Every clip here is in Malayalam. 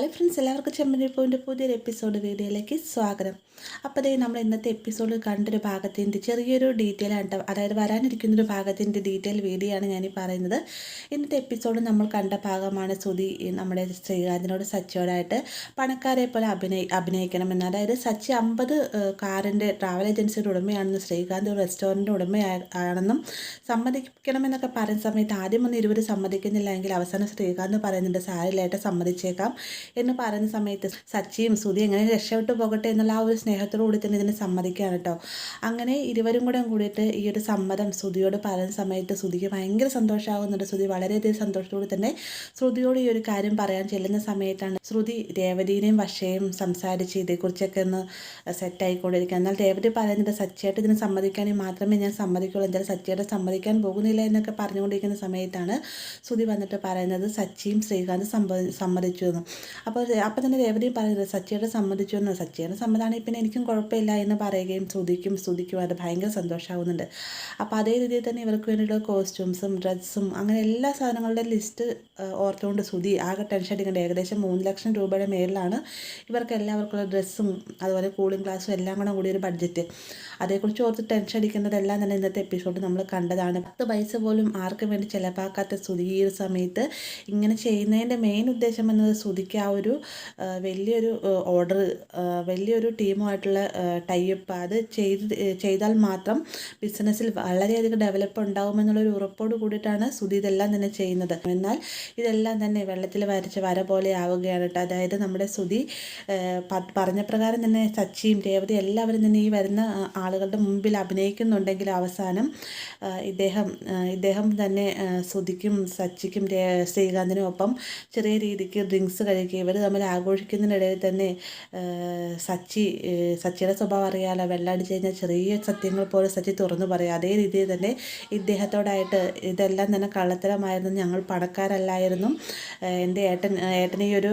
ഹായ് ഫ്രണ്ട്സ്, എല്ലാവർക്കും ചെമ്മന്തി പോയിൻ്റെ പുതിയൊരു എപ്പിസോഡ് വീഡിയോയിലേക്ക് സ്വാഗതം. അപ്പോൾ ദേ നമ്മൾ ഇന്നത്തെ എപ്പിസോഡിൽ കണ്ടൊരു ഭാഗത്തിൻ്റെ ചെറിയൊരു ഡീറ്റെയിൽ ആണ് കേട്ടോ, അതായത് വരാനിരിക്കുന്നൊരു ഭാഗത്തിൻ്റെ ഡീറ്റെയിൽ വീഡിയോ ആണ് ഞാൻ പറയുന്നത്. ഇന്നത്തെ എപ്പിസോഡ് നമ്മൾ കണ്ട ഭാഗമാണ് സുധി നമ്മുടെ ശ്രീകാന്തിനോട് സച്ചിയോടായിട്ട് പണക്കാരെ പോലെ അഭിനയിക്കണമെന്ന്, അതായത് സച്ചി 50 കാറിൻ്റെ ട്രാവൽ ഏജൻസിയുടെ ഉടമയാണെന്ന്, ശ്രീകാന്ത് ഒരു റെസ്റ്റോറൻറ്റിൻ്റെ ഉടമയാണെന്നും സമ്മതിക്കണമെന്നൊക്കെ പറയുന്ന സമയത്ത് ആദ്യം ഒന്ന് 20 സമ്മതിക്കുന്നില്ല എങ്കിൽ അവസാനം ശ്രീകാന്ത് പറയുന്നുണ്ട് സാരില്ലായിട്ട് സമ്മതിച്ചേക്കാം എന്ന് പറയുന്ന സമയത്ത് സച്ചിയും സുധി എങ്ങനെ രക്ഷപ്പെട്ടു പോകട്ടെ എന്നുള്ള ആ ഒരു സ്നേഹത്തോടു കൂടി തന്നെ ഇതിന് സമ്മതിക്കുകയാണ് കേട്ടോ. അങ്ങനെ ഇരുവരും കൂടെ കൂടിയിട്ട് ഈ ഒരു സമ്മതം സുധിയോട് പറയുന്ന സമയത്ത് സുധിക്ക് ഭയങ്കര സന്തോഷമാകുന്നുണ്ട്. സുധി വളരെയധികം സന്തോഷത്തോടെ തന്നെ ശ്രുതിയോട് ഈ ഒരു കാര്യം പറയാൻ ചെല്ലുന്ന സമയത്താണ് ശ്രുതി രേവതിനെയും വർഷയും സംസാരിച്ച് ഇതേക്കുറിച്ചൊക്കെ ഒന്ന് സെറ്റായിക്കൊണ്ടിരിക്കുക. എന്നാൽ രേവതി പറയുന്നത് സച്ചിയായിട്ട് ഇതിന് സമ്മതിക്കാനും മാത്രമേ ഞാൻ സമ്മതിക്കുള്ളൂ, എന്തായാലും സച്ചിയായിട്ട് സമ്മതിക്കാൻ പോകുന്നില്ല എന്നൊക്കെ പറഞ്ഞുകൊണ്ടിരിക്കുന്ന സമയത്താണ് ശ്രുതി വന്നിട്ട് പറയുന്നത് സച്ചിയും ശ്രീകാന്ത് സമ്മതിച്ചു എന്ന്. അപ്പോൾ തന്നെ രേവതി പറയുന്നത് സച്ചിയുടെ സമ്മതിച്ചു എന്ന്. സച്ചിയുടെ സമ്മതമാണെങ്കിൽ പിന്നെ എനിക്കും കുഴപ്പമില്ല എന്ന് പറയുകയും ശ്രുതിക്കും അത് ഭയങ്കര സന്തോഷമാകുന്നുണ്ട്. അപ്പോൾ അതേ രീതിയിൽ തന്നെ ഇവർക്ക് വേണ്ടിയിട്ടുള്ള കോസ്റ്റ്യൂംസും ഡ്രസ്സും അങ്ങനെ എല്ലാ സാധനങ്ങളുടെ ലിസ്റ്റ് ഓർത്തുകൊണ്ട് ശ്രുതി ആകെ ടെൻഷൻ അടിക്കേണ്ടത്. ഏകദേശം 3 ലക്ഷം രൂപയുടെ മേളിലാണ് ഇവർക്ക് എല്ലാവർക്കുള്ള ഡ്രസ്സും അതുപോലെ കൂളിംഗ് ഗ്ലാസ്സും എല്ലാം കൂടി ഒരു ബഡ്ജറ്റ്. അതേക്കുറിച്ച് ഓർത്ത് ടെൻഷൻ അടിക്കുന്നതെല്ലാം തന്നെ ഇന്നത്തെ എപ്പിസോഡ് നമ്മൾ കണ്ടതാണ്. 10 പൈസ പോലും ആർക്കും വേണ്ടി ചിലവാക്കാത്ത ശ്രുതി ഈ ഒരു സമയത്ത് ഇങ്ങനെ ചെയ്യുന്നതിൻ്റെ മെയിൻ ഉദ്ദേശം എന്നത് ശ്രുതിക്ക് ആ ഒരു വലിയൊരു ഓർഡർ, വലിയൊരു ടീമുമായിട്ടുള്ള ടൈപ്പ് അത് ചെയ്താൽ മാത്രം ബിസിനസ്സിൽ വളരെയധികം ഡെവലപ്പ് ഉണ്ടാകുമെന്നുള്ളൊരു ഉറപ്പോട് കൂടിയിട്ടാണ് ശ്രുതി ഇതെല്ലാം തന്നെ ചെയ്യുന്നത്. എന്നാൽ ഇതെല്ലാം തന്നെ വെള്ളത്തിൽ വരച്ച വര പോലെ ആവുകയാണ് കേട്ടോ. അതായത് നമ്മുടെ ശ്രുതി പറഞ്ഞ പ്രകാരം തന്നെ സച്ചിയും രേവതി എല്ലാവരും തന്നെ ഈ വരുന്ന ആളുകളുടെ മുമ്പിൽ അഭിനയിക്കുന്നുണ്ടെങ്കിൽ അവസാനം ഇദ്ദേഹം തന്നെ ശ്രുതിക്കും സച്ചിക്കും ശ്രീകാന്തിനും ഒപ്പം ചെറിയ രീതിക്ക് ഡ്രിങ്ക്സ് കഴിക്കുക. ഇവർ തമ്മിൽ ആഘോഷിക്കുന്നതിനിടയിൽ തന്നെ സച്ചിയുടെ സ്വഭാവം അറിയാലോ, വെള്ളമടിച്ച് കഴിഞ്ഞാൽ ചെറിയ സത്യങ്ങൾ പോലെ സച്ചി തുറന്നു പറയും. അതേ രീതിയിൽ തന്നെ ഇദ്ദേഹത്തോടായിട്ട് ഇതെല്ലാം തന്നെ കള്ളത്തരമായിരുന്നു, ഞങ്ങൾ പണക്കാരല്ലായിരുന്നു, എൻ്റെ ഏട്ടന് ഈ ഒരു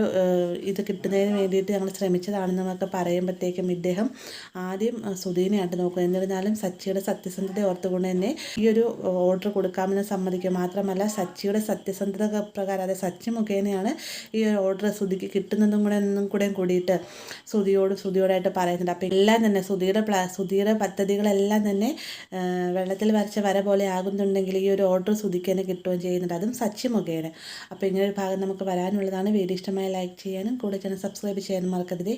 ഇത് കിട്ടുന്നതിന് വേണ്ടിയിട്ട് ഞങ്ങൾ ശ്രമിച്ചതാണെന്നൊക്കെ പറയുമ്പോഴത്തേക്കും ഇദ്ദേഹം ആദ്യം സുധീനെയായിട്ട് നോക്കും. എന്നിരുന്നാലും സച്ചിയുടെ സത്യസന്ധത ഓർത്തുകൊണ്ട് തന്നെ ഈ ഒരു ഓർഡർ കൊടുക്കാമെന്ന് സമ്മതിക്കും. മാത്രമല്ല സച്ചിയുടെ സത്യസന്ധത പ്രകാരം, അതായത് സച്ചി മുഖേനയാണ് ഈ ഒരു ഓർഡർ ശ്രുതിക്ക് കിട്ടുന്നതും കൂടെ കൂടിയിട്ട് ശ്രുതിയോടായിട്ട് പറയുന്നുണ്ട്. അപ്പോൾ എല്ലാം തന്നെ ശ്രുതിയുടെ പദ്ധതികളെല്ലാം തന്നെ വെള്ളത്തിൽ വരച്ച വര പോലെ ആകുന്നുണ്ടെങ്കിൽ ഈ ഒരു ഓർഡർ ശ്രുതിക്ക് തന്നെ കിട്ടുകയും ചെയ്യുന്നുണ്ട്, അതും സച്ചി മുഖേന. അപ്പോൾ ഇങ്ങനെ ഒരു ഭാഗം നമുക്ക് വരാനുള്ളതാണ്. വീഡിയോ ഇഷ്ടമായി ലൈക്ക് ചെയ്യാനും കൂടെ ചാനൽ സബ്സ്ക്രൈബ് ചെയ്യാനും മറക്കരുതേ.